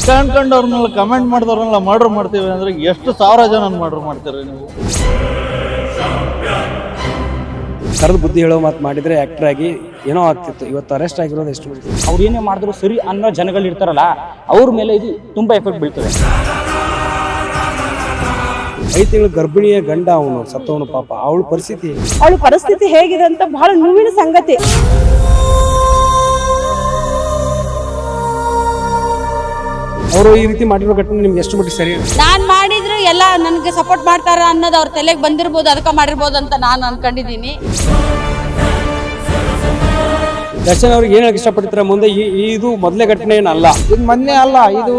ಇಷ್ಟ ಅನ್ಕೊಂಡವ್ರನ್ನೆಲ್ಲ comment ಮಾಡಿದವ್ರನ್ನೆಲ್ಲ murder ಮಾಡ್ತೀವಿ ಅಂದ್ರೆ ಎಷ್ಟು ಸಾವಿರ ಜನ ಮರ್ಡರ್ ಮಾಡ್ತೀರಿ ನೀವು? ಕರೆದು ಬುದ್ಧಿ ಹೇಳೋ ಮಾತು ಮಾಡಿದ್ರೆ ಆಕ್ಟರ್ ಆಗಿ ಏನೋ ಆಗ್ತಿತ್ತು. ಇವತ್ತು ಅರೆಸ್ಟ್ ಆಗಿರೋದು ಎಷ್ಟು ಅವ್ರು ಏನೇ ಮಾಡಿದ್ರು ಸರಿ ಅನ್ನೋ ಜನಗಳು ಇರ್ತಾರಲ್ಲ, ಅವ್ರ ಮೇಲೆ ಇದು ತುಂಬಾ ಎಫೆಕ್ಟ್ ಬೀಳ್ತದೆ. 5 ತಿಂಗಳು ಗರ್ಭಿಣಿಯ ಗಂಡ ಅವನು ಸತ್ತವನು, ಪಾಪ ಅವಳ ಪರಿಸ್ಥಿತಿ ಹೇಗಿದೆ ಅಂತ ಬಹಳ ನೋವಿನ ಸಂಗತಿ. ಅವರು ಈ ರೀತಿ ಮಾಡಿರೋ ಘಟನೆ ನಿಮ್ಗೆ ಎಷ್ಟು ಮಟ್ಟಿಗೆ ಸರಿ? ನಾನ್ ಮಾಡಿದ್ರು ಎಲ್ಲ ನನ್ಗೆ ಸಪೋರ್ಟ್ ಮಾಡ್ತಾರ ಅನ್ನೋದು ಅವ್ರ ತಲೆಗೆ ಬಂದಿರ್ಬೋದು, ಅದಕ್ಕೆ ಮಾಡಿರ್ಬೋದು ಅಂತ ನಾನು ಅನ್ಕೊಂಡಿದ್ದೀನಿ. ದರ್ಶನ್ ಅವ್ರಿಗೆ ಏನ್ ಇಷ್ಟಪಡ್ತಾರೆ ಮುಂದೆ? ಇದು ಮೊದಲೇ ಘಟನೆ ಏನಲ್ಲ, ಇದು ಮೊನ್ನೆ ಅಲ್ಲ, ಇದು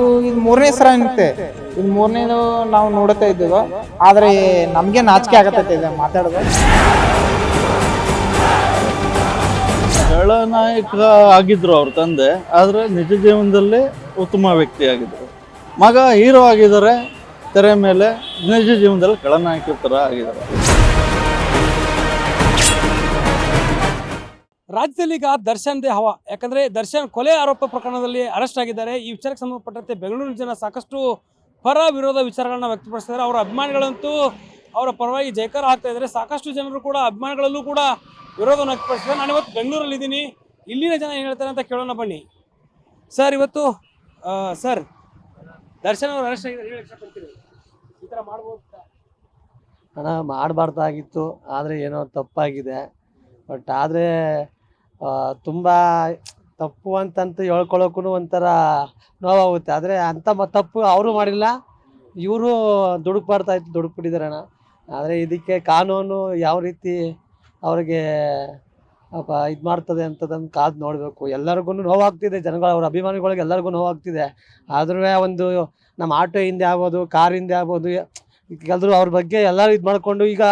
ಮೂರನೇ ಸರ ಅನ್ನತ್ತೆ. ಇದು ಮೂರನೇದು ನಾವು ನೋಡುತ್ತಾ ಇದ್ದೇವೆ. ಆದ್ರೆ ನಮ್ಗೆ ನಾಚಿಕೆ ಆಗತ್ತೈತೆ ಇದೆ ಮಾತಾಡೋದು. ಖಳನಾಯಕ ಆಗಿದ್ರು ಅವ್ರ ತಂದೆ, ಆದ್ರೆ ನಿಜ ಜೀವನದಲ್ಲಿ ಉತ್ತಮ ವ್ಯಕ್ತಿ ಆಗಿದ್ರು. ಮಗ ಹೀರೋ ಆಗಿದ್ದಾರೆ ತೆರೆ ಮೇಲೆ, ನಿಜ ಜೀವನದಲ್ಲಿ ಖಳನಾಯಕ ತರ ಆಗಿದ್ದಾರೆ. ರಾಜ್ಯದಲ್ಲಿ ಈಗ ದರ್ಶನ್ ದೇ ಹವಾ. ಯಾಕಂದ್ರೆ ದರ್ಶನ್ ಕೊಲೆ ಆರೋಪ ಪ್ರಕರಣದಲ್ಲಿ ಅರೆಸ್ಟ್ ಆಗಿದ್ದಾರೆ. ಈ ವಿಚಾರಕ್ಕೆ ಸಂಬಂಧಪಟ್ಟಂತೆ ಬೆಂಗಳೂರಿನ ಜನ ಸಾಕಷ್ಟು ಪರ ವಿರೋಧ ವಿಚಾರಗಳನ್ನ ವ್ಯಕ್ತಪಡಿಸಿದ್ದಾರೆ. ಅವರ ಅಭಿಮಾನಿಗಳಂತೂ ಅವರ ಪರವಾಗಿ ಜಯಕಾರ ಹಾಕ್ತಾ ಇದ್ದಾರೆ. ಸಾಕಷ್ಟು ಜನರು ಕೂಡ ಅಭಿಮಾನಿಗಳಲ್ಲೂ ಕೂಡ ವಿರೋಧವನ್ನು ವ್ಯಕ್ತಪಡಿಸಿದ್ದಾರೆ. ನಾನು ಇವತ್ತು ಬೆಂಗಳೂರಲ್ಲಿ ಇದ್ದೀನಿ, ಇಲ್ಲಿನ ಜನ ಏನು ಹೇಳ್ತಾರೆ ಅಂತ ಕೇಳೋಣ ಬನ್ನಿ. ಸರ್, ಇವತ್ತು ಸರ್ ದರ್ಶನ್ ಅವರು ಅರೆಸ್ಟ್ ಆಗಿದ್ದಾರೆ, ಹೇಳಿ ಇಷ್ಟಪಡ್ತೀರಿ? ಈ ಥರ ಮಾಡ್ಬೋದು ಹಣ ಮಾಡಬಾರ್ದಾಗಿತ್ತು, ಆದರೆ ಏನೋ ತಪ್ಪಾಗಿದೆ. ಬಟ್ ಆದರೆ ತುಂಬ ತಪ್ಪು ಅಂತಂತ ಹೇಳ್ಕೊಳ್ಳೋಕ್ಕೂ ಒಂಥರ ನೋವಾಗುತ್ತೆ. ಆದರೆ ಅಂಥ ತಪ್ಪು ಅವರು ಮಾಡಿಲ್ಲ, ಇವರು ದುಡುಕ್ಬಾರ್ದಾಯ್ತು, ದುಡುಕ್ಬಿಟ್ಟಿದ್ದಾರೆ. ಆದರೆ ಇದಕ್ಕೆ ಕಾನೂನು ಯಾವ ರೀತಿ ಅವ್ರಿಗೆ ಇದು ಮಾಡ್ತದೆ ಅಂತದನ್ನು ಕಾದು ನೋಡಬೇಕು. ಎಲ್ಲರಿಗೂ ನೋವಾಗ್ತಿದೆ, ಜನಗಳು ಅವ್ರ ಅಭಿಮಾನಿಗಳಿಗೆ ಎಲ್ಲರಿಗೂ ನೋವಾಗ್ತಿದೆ. ಆದ್ರೂ ಒಂದು ನಮ್ಮ ಆಟೋ ಹಿಂದೆ ಆಗ್ಬೋದು, ಕಾರ್ ಹಿಂದೆ ಆಗ್ಬೋದು, ಎಲ್ಲರೂ ಅವ್ರ ಬಗ್ಗೆ ಎಲ್ಲರೂ ಇದು ಮಾಡ್ಕೊಂಡು ಈಗ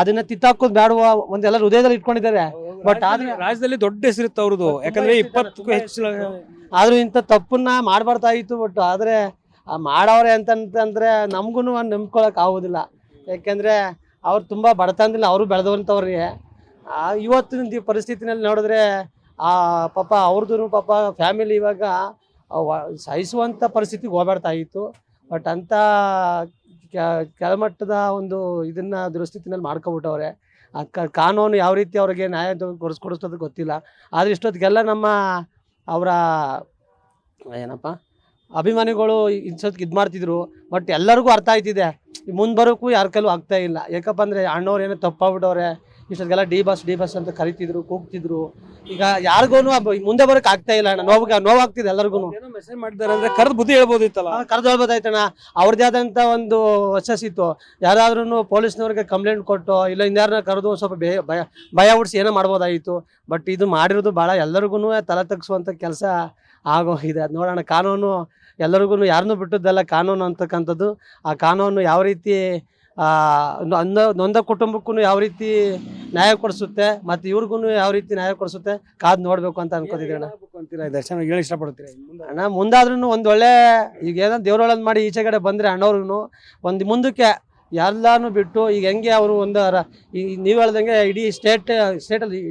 ಅದನ್ನ ಕಿತ್ತಾಕೋದು ಬೇಡವ ಒಂದೆಲ್ಲ ಹೃದಯದಲ್ಲಿ ಇಟ್ಕೊಂಡಿದ್ದಾರೆ. ಬಟ್ ಆದ್ರೆ ರಾಜ್ಯದಲ್ಲಿ ದೊಡ್ಡ ಹೆಸರಿತ್ತು ಅವ್ರದ್ದು, ಯಾಕಂದ್ರೆ 20ಕ್ಕೂ ಹೆಚ್ಚು. ಆದ್ರೂ ಇಂಥ ತಪ್ಪನ್ನ ಮಾಡಬಾರ್ದಾಗಿತ್ತು. ಬಟ್ ಆದರೆ ಮಾಡವ್ರೆ ಅಂತಂದ್ರೆ ನಮಗೂ ನಂಬ್ಕೊಳಕ್ ಆಗೋದಿಲ್ಲ. ಯಾಕೆಂದ್ರೆ ಅವ್ರು ತುಂಬ ಬಡತನದಲ್ಲಿ ಅವರು ಬೆಳೆದವಂಥವ್ರಿಗೆ ಇವತ್ತಿನ ಪರಿಸ್ಥಿತಿನಲ್ಲಿ ನೋಡಿದ್ರೆ ಪಾಪ ಅವ್ರದ್ದು ಪಾಪ ಫ್ಯಾಮಿಲಿ ಇವಾಗ ಸಹಿಸುವಂಥ ಪರಿಸ್ಥಿತಿಗೆ ಹೋಗ್ಬಾರ್ದಾಗಿತ್ತು. ಬಟ್ ಅಂಥ ಕೆಳಮಟ್ಟದ ಒಂದು ಇದನ್ನ ದುರಸ್ಥಿತಿನಲ್ಲಿ ಮಾಡ್ಕೊಬಿಟ್ಟವ್ರೆ. ಕಾನೂನು ಯಾವ ರೀತಿ ಅವ್ರಿಗೆ ನ್ಯಾಯ ಕೊಡಿಸೋದು ಗೊತ್ತಿಲ್ಲ. ಆದರೆ ಇಷ್ಟೊತ್ತಿಗೆಲ್ಲ ನಮ್ಮ ಅವರ ಏನಪ್ಪ ಅಭಿಮಾನಿಗಳು ಇನ್ಸೊತ್ತಿಗೆ ಇದು ಮಾಡ್ತಿದ್ರು. ಬಟ್ ಎಲ್ಲರಿಗೂ ಅರ್ಥ ಆಯ್ತಿದೆ, ಮುಂದೆ ಬರೋಕ್ಕೂ ಯಾರ ಕೈಲೂ ಆಗ್ತಾ ಇಲ್ಲ. ಯಾಕಪ್ಪ ಅಂದರೆ ಅಣ್ಣವ್ರು ಏನೋ ತಪ್ಪಾಗ್ಬಿಟ್ಟವ್ರೆ. ಇಷ್ಟೊತ್ತಿಗೆಲ್ಲ ಡಿ ಬಸ್ ಅಂತ ಕರಿತಿದ್ರು, ಕೂಗ್ತಿದ್ರು. ಈಗ ಯಾರಿಗೂ ಮುಂದೆ ಬರೋಕೆ ಆಗ್ತಾ ಇಲ್ಲ ಅಣ್ಣ. ನೋವಾಗ್ತಿದೆ ಎಲ್ಲರಿಗೂ. ಮೆಸೇಜ್ ಮಾಡಿದ್ದಾರೆ ಅಂದ್ರೆ ಕರೆದು ಬುದ್ಧಿ ಹೇಳ್ಬೋದಿತ್ತಲ್ಲ. ಕರೆದು ಹೇಳ್ಬೋದಾಯ್ತಣ್ಣ. ಅವ್ರದ್ದೇ ಆದಂಥ ಒಂದು ವಶಸ್ಸಿತ್ತು. ಯಾರಾದ್ರೂ ಪೊಲೀಸ್ನವ್ರಿಗೆ ಕಂಪ್ಲೇಂಟ್ ಕೊಟ್ಟು ಇಲ್ಲ ಇನ್ಯಾರನ್ನ ಕರೆದು ಸ್ವಲ್ಪ ಭಯ ಹುಡ್ಸಿ ಏನೋ ಮಾಡ್ಬೋದಾಗಿತ್ತು. ಬಟ್ ಇದು ಮಾಡಿರೋದು ಭಾಳ ಎಲ್ಲರಿಗೂ ತಲೆ ತಗ್ಸುವಂಥ ಕೆಲಸ ಆಗೋಗಿದೆ. ಅದು ನೋಡೋಣ, ಕಾನೂನು ಎಲ್ಲರಿಗೂ ಯಾರನ್ನೂ ಬಿಟ್ಟದ್ದಲ್ಲ ಕಾನೂನು ಅಂತಕ್ಕಂಥದ್ದು. ಆ ಕಾನೂನು ಯಾವ ರೀತಿ ನೊಂದ ಕುಟುಂಬಕ್ಕೂ ಯಾವ ರೀತಿ ನ್ಯಾಯ ಕೊಡಿಸುತ್ತೆ, ಮತ್ತು ಇವ್ರಿಗೂ ಯಾವ ರೀತಿ ನ್ಯಾಯ ಕೊಡಿಸುತ್ತೆ ಕಾದು ನೋಡಬೇಕು ಅಂತ ಅನ್ಕೋತಿದ್ದೀವಿ ಅಣ್ಣ. ದರ್ಶನ್ ಹೇಳಿ ಇಷ್ಟಪಡ್ತೀರಾ ಅಣ್ಣ? ಮುಂದಾದ್ರೂ ಒಂದು ಒಳ್ಳೆ ಈಗ ಏನೋ ದೇವ್ರೊಳಗೆ ಮಾಡಿ ಈಚೆ ಕಡೆ ಬಂದರೆ ಅಣ್ಣವ್ರಿಗೂ ಒಂದು ಮುಂದಕ್ಕೆ ಎಲ್ಲಾನು ಬಿಟ್ಟು ಈಗ ಹೆಂಗೆ ಅವರು ಒಂದು ನೀವು ಹೇಳ್ದಂಗೆ ಇಡೀ ಸ್ಟೇಟಲ್ಲಿ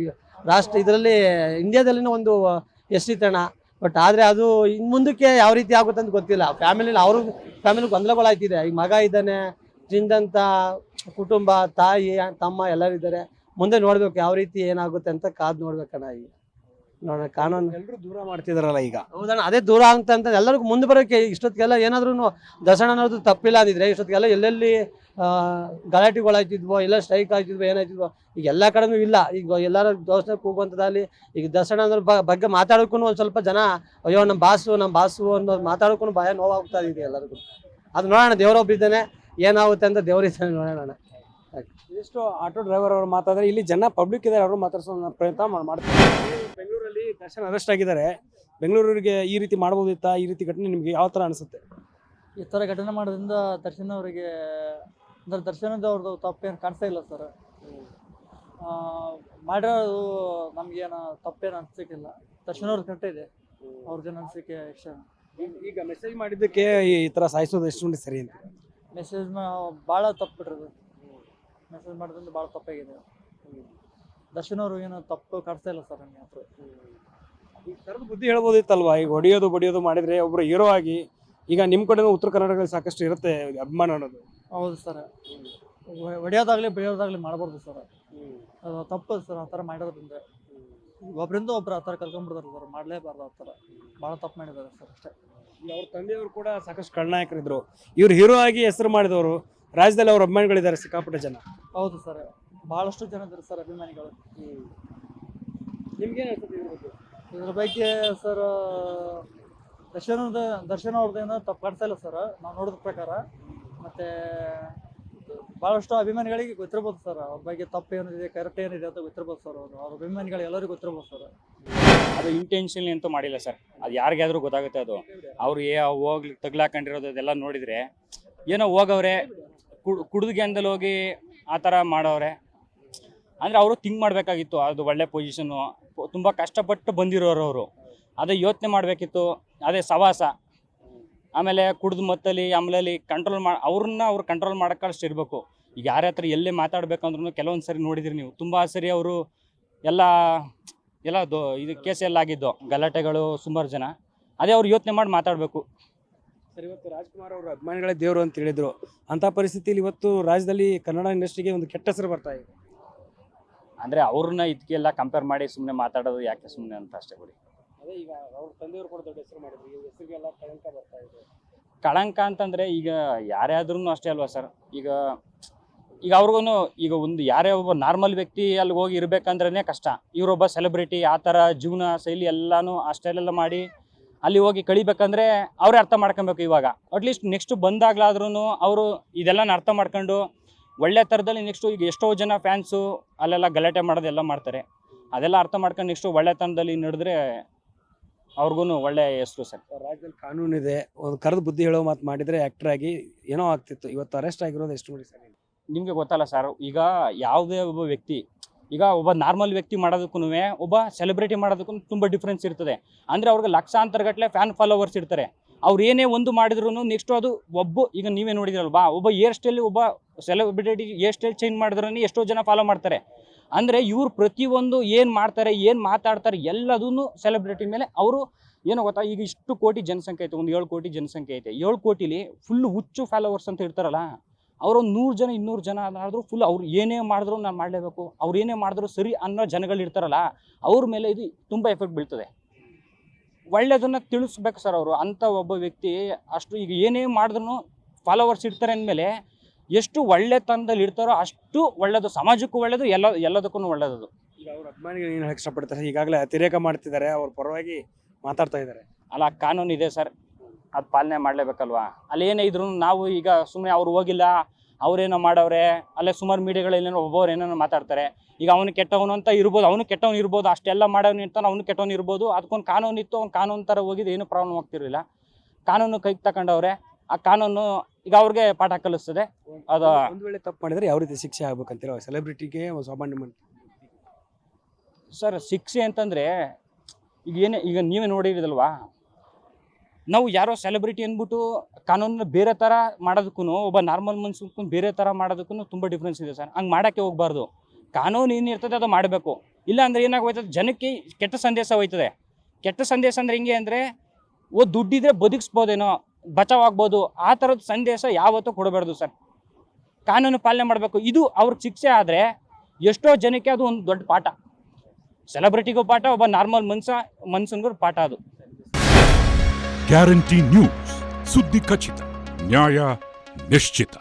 ರಾಷ್ಟ್ರ ಇದರಲ್ಲಿ ಇಂಡಿಯಾದಲ್ಲಿನ ಒಂದು ಹೆಸರಿತ್ತಣ್ಣ. ಬಟ್ ಆದರೆ ಅದು ಇನ್ನು ಮುಂದಕ್ಕೆ ಯಾವ ರೀತಿ ಆಗುತ್ತೆ ಅಂತ ಗೊತ್ತಿಲ್ಲ. ಫ್ಯಾಮಿಲಿ ಗೊಂದಲಗಳಾಯ್ತಿದೆ. ಈಗ ಮಗ ಇದ್ದಾನೆ, ತಿಂದಂಥ ಕುಟುಂಬ, ತಾಯಿ ತಮ್ಮ ಎಲ್ಲರೂ ಇದ್ದಾರೆ. ಮುಂದೆ ನೋಡ್ಬೇಕು ಯಾವ ರೀತಿ ಏನಾಗುತ್ತೆ ಅಂತ ಕಾದು ನೋಡ್ಬೇಕಣ್ಣ. ಈಗ ನೋಡೋಣ, ಕಾನೂನು ಎಲ್ಲರೂ ದೂರ ಮಾಡ್ತಿದಾರಲ್ಲ ಈಗ. ಹೌದಣ್ಣ, ಅದೇ ದೂರ ಅಂತ ಎಲ್ಲರಿಗೂ ಮುಂದೆ ಬರೋಕ್ಕೆ ಇಷ್ಟೊತ್ತಿಗೆಲ್ಲ ಏನಾದ್ರೂ ದರ್ಶನ ಅನ್ನೋದು ತಪ್ಪಿಲ್ಲ ಅಂದಿದ್ರೆ ಇಷ್ಟೊತ್ತಿಗೆಲ್ಲ ಎಲ್ಲೆಲ್ಲಿ ಗಲಾಟೆಗಳಾಯ್ತಿದ್ವೋ, ಎಲ್ಲ ಸ್ಟ್ರೈಕ್ ಆಯ್ತಿದ್ವೋ, ಏನಾಯ್ತಿದ್ವೋ ಈಗ ಎಲ್ಲ ಕಡೆನೂ ಇಲ್ಲ. ಈಗ ಎಲ್ಲರೂ ದೋಸ್ತ ಕೂಗುವಂಥದ್ದಲ್ಲಿ ಈಗ ದರ್ಶನ ಅನ್ನೋದ್ರ ಬಗ್ಗೆ ಮಾತಾಡೋಕ್ಕೂ ಒಂದು ಸ್ವಲ್ಪ ಜನ ಅಯ್ಯೋ ನಮ್ಮ ಬಾಸು ಅನ್ನೋ ಮಾತಾಡೋಕ್ಕೂ ಭಯ ನೋವಾಗ್ತಾ ಇದೆ ಎಲ್ಲರಿಗೂ. ಅದು ನೋಡೋಣ, ದೇವರೊಬ್ಬಿದ್ದಾನೆ, ಏನಾಗುತ್ತೆ ಅಂತ ದೇವರಿದ್ದಾನೆ, ನೋಡೋಣ. ಎಷ್ಟು ಆಟೋ ಡ್ರೈವರ್ ಅವರು ಮಾತಾಡಿದ್ರೆ ಇಲ್ಲಿ ಜನ ಪಬ್ಲಿಕ್ ಇದ್ದಾರೆ, ಅವರು ಮಾತಾಡ್ಸೋ ಪ್ರಯತ್ನ ಮಾಡ್ತಾರೆ. ಬೆಂಗಳೂರಲ್ಲಿ ದರ್ಶನ್ ಅರೆಸ್ಟ್ ಆಗಿದ್ದಾರೆ. ಬೆಂಗಳೂರಿಗೆ ಈ ರೀತಿ ಮಾಡ್ಬೋದಿತ್ತಾ? ಈ ರೀತಿ ಘಟನೆ ನಿಮಗೆ ಯಾವ ಥರ ಅನಿಸುತ್ತೆ? ಈ ಥರ ಘಟನೆ ಮಾಡೋದ್ರಿಂದ ದರ್ಶನ್ ಅವರಿಗೆ ಅಂದರೆ ದರ್ಶನದ ಅವ್ರದ್ದು ತಪ್ಪೇನು ಕಾಣಿಸ್ತಾ ಇಲ್ಲ ಸರ್. ಮಾಡಿರೋದು ನಮಗೇನು ತಪ್ಪೇನು ಅನಿಸಿಕ್ಕಿಲ್ಲ. ದರ್ಶನ್ ಅವ್ರದ್ದು ಕರೆಕ್ಟ್ ಇದೆ, ಅವ್ರದ್ದೇನು ಅನಿಸಿಕೆ ಇಷ್ಟ. ಈಗ ಮೆಸೇಜ್ ಮಾಡಿದ್ದಕ್ಕೆ ಈ ಥರ ಸಾಯಿಸೋದು ಎಷ್ಟು ಸರಿ ಅಂತ ಮೆಸೇಜ್ ಭಾಳ ತಪ್ಪು ಬಿಟ್ರದು. ಮೆಸೇಜ್ ಮಾಡೋದ್ರಿಂದ ಭಾಳ ತಪ್ಪಾಗಿದೆ. ದರ್ಶನ್ ಅವರು ಏನು ತಪ್ಪು ಕಾಣಿಸ್ತಾ ಇಲ್ಲ ಸರ್ ನನಗೆ. ಈ ಥರದ ಬುದ್ಧಿ ಹೇಳ್ಬೋದಿತ್ತಲ್ವಾ? ಈಗ ಹೊಡಿಯೋದು ಬಡಿಯೋದು ಮಾಡಿದರೆ ಒಬ್ಬರು ಹೀರೋ ಆಗಿ ಈಗ ನಿಮ್ಮ ಕಡೆ ಉತ್ತರ ಕರ್ನಾಟಕದಲ್ಲಿ ಸಾಕಷ್ಟು ಇರುತ್ತೆ ಅಭಿಮಾನ ಅನ್ನೋದು. ಹೌದು ಸರ್, ಹೊಡೆಯೋದಾಗ್ಲಿ ಬೆಳೆಯೋದಾಗ್ಲಿ ಮಾಡಬಾರ್ದು ಸರ್, ಅದು ತಪ್ಪು ಸರ್. ಆ ಥರ ಮಾಡೋದ್ರಿಂದ ಒಬ್ಬರಿಂದ ಒಬ್ರು ಆ ಥರ ಕಲ್ಕೊಂಡ್ಬಿಡ್ತಾರೆ ಸರ್, ಮಾಡಲೇಬಾರ್ದು. ಆ ಥರ ಭಾಳ ತಪ್ಪು ಮಾಡಿದ್ದಾರೆ ಸರ್ ಅಷ್ಟೇ. ಈಗ ಅವ್ರ ತಂದೆಯವರು ಕೂಡ ಸಾಕಷ್ಟು ಖಳನಾಯಕರಿದ್ರು, ಇವ್ರು ಹೀರೋ ಆಗಿ ಹೆಸರು ಮಾಡಿದವರು. ರಾಜ್ಯದಲ್ಲಿ ಅವ್ರ ಅಭಿಮಾನಿಗಳಿದ್ದಾರೆ ಸಿಕ್ಕಾಪಟ್ಟೆ ಜನ. ಹೌದು ಸರ್, ಭಾಳಷ್ಟು ಜನ ಇದ್ದಾರೆ ಸರ್ ಅಭಿಮಾನಿಗಳು. ನಿಮ್ಗೇನು ಅನ್ಸುತ್ತೆ ಇದ್ರ ಬಗ್ಗೆ? ಇದ್ರ ಬಗ್ಗೆ ಸರ್ ದರ್ಶನ್ ಅವ್ರದ್ದೇನೋ ತಪ್ಪು ಕಾಣಿಸ್ತಾ ಇಲ್ಲ ಸರ್ ನಾವು ನೋಡಿದ ಪ್ರಕಾರ. ಮತ್ತು ಭಾಳಷ್ಟು ಅಭಿಮಾನಿಗಳಿಗೆ ಗೊತ್ತಿರ್ಬೋದು ಸರ್ ಅವ್ರ ಬಗ್ಗೆ ತಪ್ಪು ಏನಿದೆ ಕರೆಕ್ಟ್ ಏನಿದೆ ಅಂತ ಗೊತ್ತಿರ್ಬೋದು ಸರ್. ಅವ್ರ ಅಭಿಮಾನಿಗಳು ಎಲ್ಲರಿಗೂ ಗೊತ್ತಿರ್ಬೋದು ಸರ್. ಅದು ಇಂಟೆನ್ಷನ್ ಅಂತೂ ಮಾಡಿಲ್ಲ ಸರ್, ಅದು ಯಾರಿಗಾದ್ರೂ ಗೊತ್ತಾಗುತ್ತೆ. ಅದು ಅವ್ರು ಹೋಗ್ಲಿ ತಗ್ಲಾಕೊಂಡಿರೋದು ಅದೆಲ್ಲ ನೋಡಿದರೆ ಏನೋ ಹೋಗವ್ರೆ ಕುಡಿದು ಗ್ಯಾನ್ದಲ್ಲಿ ಹೋಗಿ ಆ ಥರ ಮಾಡವ್ರೆ ಅಂದರೆ ಅವರು ಥಿಂಕ್ ಮಾಡಬೇಕಾಗಿತ್ತು. ಅದು ಒಳ್ಳೆ ಪೊಸಿಷನ್ನು, ತುಂಬ ಕಷ್ಟಪಟ್ಟು ಬಂದಿರೋರು ಅವರು, ಅದೇ ಯೋಚನೆ ಮಾಡಬೇಕಿತ್ತು. ಅದೇ ಸವಾಸ, ಆಮೇಲೆ ಕುಡಿದು ಮತ್ತಲ್ಲಿ ಆಮೇಲೆ ಕಂಟ್ರೋಲ್ ಅವ್ರು ಕಂಟ್ರೋಲ್ ಮಾಡೋಕ್ಕಷ್ಟು ಇರಬೇಕು. ಈಗ ಯಾರ ಹತ್ರ ಎಲ್ಲೇ ಮಾತಾಡ್ಬೇಕಂದ್ರೂ ಕೆಲವೊಂದು ಸರಿ ನೋಡಿದ್ರಿ ನೀವು, ತುಂಬ ಸರಿ ಅವರು ಎಲ್ಲ ಇದು ಕೇಸೆಲ್ಲ ಆಗಿದ್ದು ಗಲಾಟೆಗಳು ಸುಮಾರು ಜನ. ಅದೇ ಅವ್ರು ಯೋಚನೆ ಮಾಡಿ ಮಾತಾಡಬೇಕು. ಸರ್, ಇವತ್ತು ರಾಜ್ಕುಮಾರ್ ಅವರು ಅಭಿಮಾನಿಗಳೇ ದೇವರು ಅಂತ ಹೇಳಿದ್ರು. ಅಂಥ ಪರಿಸ್ಥಿತಿಯಲ್ಲಿ ಇವತ್ತು ರಾಜ್ಯದಲ್ಲಿ ಕನ್ನಡ ಇಂಡಸ್ಟ್ರಿಗೆ ಒಂದು ಕೆಟ್ಟ ಹೆಸರು ಬರ್ತಾ ಇದೆ. ಅಂದರೆ ಅವ್ರನ್ನ ಇದಕ್ಕೆಲ್ಲ ಕಂಪೇರ್ ಮಾಡಿ ಸುಮ್ಮನೆ ಮಾತಾಡೋದು ಯಾಕೆ ಸುಮ್ಮನೆ ಅಂತ ಅಷ್ಟೇ ಬಿಡಿ. ಅದೇ ಈಗ ಅವ್ರ ತಂದೆಯವರು ಕೂಡ ದೊಡ್ಡ ಹೆಸರು ಮಾಡಿದ್ರು, ಈ ಹೆಸರಿಗೆಲ್ಲ ಕಳಂಕ ಬರ್ತಾ ಇದೆ. ಕಳಂಕ ಅಂತಂದರೆ ಈಗ ಯಾರೇ ಆದ್ರೂ ಅಷ್ಟೇ ಅಲ್ವಾ ಸರ್. ಈಗ ಅವ್ರಿಗೂ ಈಗ ಒಂದು ಯಾರೇ ಒಬ್ಬ ನಾರ್ಮಲ್ ವ್ಯಕ್ತಿ ಅಲ್ಲಿ ಹೋಗಿ ಇರಬೇಕಂದ್ರೇ ಕಷ್ಟ. ಇವರೊಬ್ಬ ಸೆಲೆಬ್ರಿಟಿ, ಆ ಥರ ಜೀವನ ಶೈಲಿ ಎಲ್ಲನೂ ಅಷ್ಟೆಲ್ಲ ಮಾಡಿ ಅಲ್ಲಿ ಹೋಗಿ ಕಳಿಬೇಕಂದ್ರೆ ಅವರೇ ಅರ್ಥ ಮಾಡ್ಕೊಬೇಕು. ಇವಾಗ ಅಟ್ಲೀಸ್ಟ್ ನೆಕ್ಸ್ಟ್ ಬಂದಾಗ್ಲಾದ್ರೂ ಅವರು ಇದೆಲ್ಲ ಅರ್ಥ ಮಾಡ್ಕೊಂಡು ಒಳ್ಳೆ ಥರದಲ್ಲಿ ನೆಕ್ಸ್ಟು ಈಗ ಎಷ್ಟೋ ಜನ ಫ್ಯಾನ್ಸು ಅಲ್ಲೆಲ್ಲ ಗಲಾಟೆ ಮಾಡೋದೆಲ್ಲ ಮಾಡ್ತಾರೆ. ಅದೆಲ್ಲ ಅರ್ಥ ಮಾಡ್ಕೊಂಡು ನೆಕ್ಸ್ಟು ಒಳ್ಳೆತನದಲ್ಲಿ ನಡೆದ್ರೆ ಅವ್ರಿಗೂ ಒಳ್ಳೆ ಹೆಸರು ಸರ್. ರಾಜ್ಯದಲ್ಲಿ ಕಾನೂನು ಇದೆ, ಒಂದು ಕರೆದು ಬುದ್ಧಿ ಹೇಳೋ ಮಾತು ಮಾಡಿದರೆ ಆ್ಯಕ್ಟರ್ ಆಗಿ ಏನೋ ಆಗ್ತಿತ್ತು. ಇವತ್ತು ಅರೆಸ್ಟ್ ಆಗಿರೋದು ಎಷ್ಟು ನೋಡಿ ಸರ್? ನಿಮಗೆ ಗೊತ್ತಲ್ಲ ಸರ್, ಈಗ ಯಾವುದೇ ಒಬ್ಬ ವ್ಯಕ್ತಿ, ಈಗ ಒಬ್ಬ ನಾರ್ಮಲ್ ವ್ಯಕ್ತಿ ಮಾಡೋದಕ್ಕೂ ಒಬ್ಬ ಸೆಲೆಬ್ರಿಟಿ ಮಾಡೋದಕ್ಕೂ ತುಂಬ ಡಿಫ್ರೆನ್ಸ್ ಇರ್ತದೆ. ಅಂದರೆ ಅವ್ರಿಗೆ ಲಕ್ಷಾಂತರಗಟ್ಟಲೆ ಫ್ಯಾನ್ ಫಾಲೋವರ್ಸ್ ಇರ್ತಾರೆ. ಅವ್ರು ಏನೇ ಒಂದು ಮಾಡಿದ್ರು ನೆಕ್ಸ್ಟು ಅದು ಈಗ ನೀವೇ ನೋಡಿದ್ರಲ್ವಾ, ಒಬ್ಬ ಹೇರ್ ಸ್ಟೈಲ್, ಒಬ್ಬ ಸೆಲೆಬ್ರಿಟಿ ಹೇರ್ ಸ್ಟೈಲ್ ಚೇಂಜ್ ಮಾಡಿದ್ರೂ ಎಷ್ಟೋ ಜನ ಫಾಲೋ ಮಾಡ್ತಾರೆ. ಅಂದರೆ ಇವ್ರು ಪ್ರತಿಯೊಂದು ಏನು ಮಾಡ್ತಾರೆ, ಏನು ಮಾತಾಡ್ತಾರೆ ಎಲ್ಲದೂ ಸೆಲೆಬ್ರಿಟಿ ಮೇಲೆ ಅವರು ಏನೋ ಗೊತ್ತಾ. ಈಗ ಇಷ್ಟು ಕೋಟಿ ಜನಸಂಖ್ಯೆ ಐತೆ, ಒಂದು 7 ಕೋಟಿ ಜನಸಂಖ್ಯೆ ಐತೆ. 7 ಕೋಟಿಲಿ ಫುಲ್ಲು ಹುಚ್ಚು ಫಾಲೋವರ್ಸ್ ಅಂತ ಇರ್ತಾರಲ್ಲ, ಅವರೊಂದು 100 ಜನ 200 ಜನ ಆದರೂ ಫುಲ್ ಅವ್ರು ಏನೇ ಮಾಡಿದ್ರು ನಾನು ಮಾಡಲೇಬೇಕು, ಅವ್ರು ಏನೇ ಮಾಡಿದ್ರು ಸರಿ ಅನ್ನೋ ಜನಗಳು ಇರ್ತಾರಲ್ಲ, ಅವ್ರ ಮೇಲೆ ಇದು ತುಂಬ ಎಫೆಕ್ಟ್ ಬೀಳ್ತದೆ. ಒಳ್ಳೆಯದನ್ನು ತಿಳಿಸ್ಬೇಕು ಸರ್ ಅವರು. ಅಂಥ ಒಬ್ಬ ವ್ಯಕ್ತಿ ಅಷ್ಟು ಈಗ ಏನೇ ಮಾಡಿದ್ರು ಫಾಲೋವರ್ಸ್ ಇರ್ತಾರೆ ಅಂದಮೇಲೆ ಎಷ್ಟು ಒಳ್ಳೆತನದಲ್ಲಿ ಇರ್ತಾರೋ ಅಷ್ಟು ಒಳ್ಳೆಯದು, ಸಮಾಜಕ್ಕೂ ಒಳ್ಳೆಯದು, ಎಲ್ಲದಕ್ಕೂ ಒಳ್ಳೆಯದು. ಈಗ ಅವ್ರ ಅಭಿಮಾನಿಗಳು ಏನು ಹೇಳಕ್ಕೆ ಇಷ್ಟಪಡ್ತಾರೆ? ಈಗಾಗಲೇ ಅತಿರೇಕ ಮಾಡ್ತಿದ್ದಾರೆ, ಅವ್ರ ಪರವಾಗಿ ಮಾತಾಡ್ತಾ ಇದ್ದಾರೆ. ಅಲ್ಲ, ಕಾನೂನು ಇದೆ ಸರ್, ಅದು ಪಾಲನೆ ಮಾಡಲೇಬೇಕಲ್ವಾ. ಅಲ್ಲಿ ಏನೇ ಇದ್ರು ನಾವು ಈಗ ಸುಮ್ಮನೆ ಅವ್ರು ಹೋಗಿಲ್ಲ, ಅವ್ರೇನೋ ಮಾಡವ್ರೆ, ಅಲ್ಲೇ ಸುಮಾರು ಮೀಡಿಯಾಗಳಲ್ಲೇನೋ ಒಬ್ಬರು ಏನೇನೋ ಮಾತಾಡ್ತಾರೆ. ಈಗ ಅವನು ಕೆಟ್ಟವನು ಅಂತ ಇರ್ಬೋದು, ಅವನು ಕೆಟ್ಟವನು ಇರ್ಬೋದು, ಅಷ್ಟೆಲ್ಲ ಮಾಡೋನು ಇರ್ತಾನೆ, ಅವನು ಕೆಟ್ಟವನು ಇರ್ಬೋದು. ಅದಕ್ಕೊಂದು ಕಾನೂನು ಇತ್ತು, ಅವ್ನು ಕಾನೂನು ಥರ ಹೋಗಿದ್ದು ಏನು ಪ್ರಾಬ್ಲಮ್ ಆಗ್ತಿರಲಿಲ್ಲ. ಕಾನೂನು ಕೈಗೆ ತಗೊಂಡವ್ರೆ, ಆ ಕಾನೂನು ಈಗ ಅವ್ರಿಗೆ ಪಾಠ ಕಲಿಸ್ತದೆ. ಅದು ಒಂದು ವೇಳೆ ತಪ್ಪು ಮಾಡಿದರೆ ಯಾವ ರೀತಿ ಶಿಕ್ಷೆ ಆಗ್ಬೇಕಂತೀರ ಸೆಲೆಬ್ರಿಟಿಗೆ, ಸಾಮಾನ್ಯ ಮಂದಿ? ಸರ್, ಶಿಕ್ಷೆ ಅಂತಂದರೆ ಈಗ ನೀವೇ ನೋಡಿರೋದಲ್ವಾ, ನಾವು ಯಾರೋ ಸೆಲೆಬ್ರಿಟಿ ಅಂದ್ಬಿಟ್ಟು ಕಾನೂನನ್ನ ಬೇರೆ ಥರ ಮಾಡೋದಕ್ಕೂ ಒಬ್ಬ ನಾರ್ಮಲ್ ಮನ್ಸಕ್ಕೂ ಬೇರೆ ಥರ ಮಾಡೋದಕ್ಕೂ ತುಂಬ ಡಿಫ್ರೆನ್ಸ್ ಇದೆ ಸರ್. ಹಂಗೆ ಮಾಡೋಕ್ಕೆ ಹೋಗಬಾರ್ದು. ಕಾನೂನು ಏನಿರ್ತದೆ ಅದು ಮಾಡಬೇಕು. ಇಲ್ಲ ಅಂದರೆ ಏನಾಗೋಯ್ತದೆ, ಜನಕ್ಕೆ ಕೆಟ್ಟ ಸಂದೇಶ ಹೋಯ್ತದೆ. ಕೆಟ್ಟ ಸಂದೇಶ ಅಂದರೆ ಹಿಂಗೆ ಅಂದರೆ ದುಡ್ಡಿದ್ರೆ ಬದುಕಿಸ್ಬೋದೇನೋ, ಬಚಾವಾಗ್ಬೋದು, ಆ ಥರದ ಸಂದೇಶ ಯಾವತ್ತೂ ಕೊಡಬಾರ್ದು ಸರ್. ಕಾನೂನು ಪಾಲನೆ ಮಾಡಬೇಕು. ಇದು ಅವ್ರಿಗೆ ಶಿಕ್ಷೆ ಆದರೆ ಎಷ್ಟೋ ಜನಕ್ಕೆ ಅದು ಒಂದು ದೊಡ್ಡ ಪಾಠ. ಸೆಲೆಬ್ರಿಟಿಗೂ ಪಾಠ, ಒಬ್ಬ ನಾರ್ಮಲ್ ಮನ್ಸನ್ಗೂ ಪಾಠ ಅದು. ಗ್ಯಾರಂಟಿ ನ್ಯೂಸ್, ಸುದ್ದಿ ಖಚಿತ, ನ್ಯಾಯ ನಿಶ್ಚಿತ.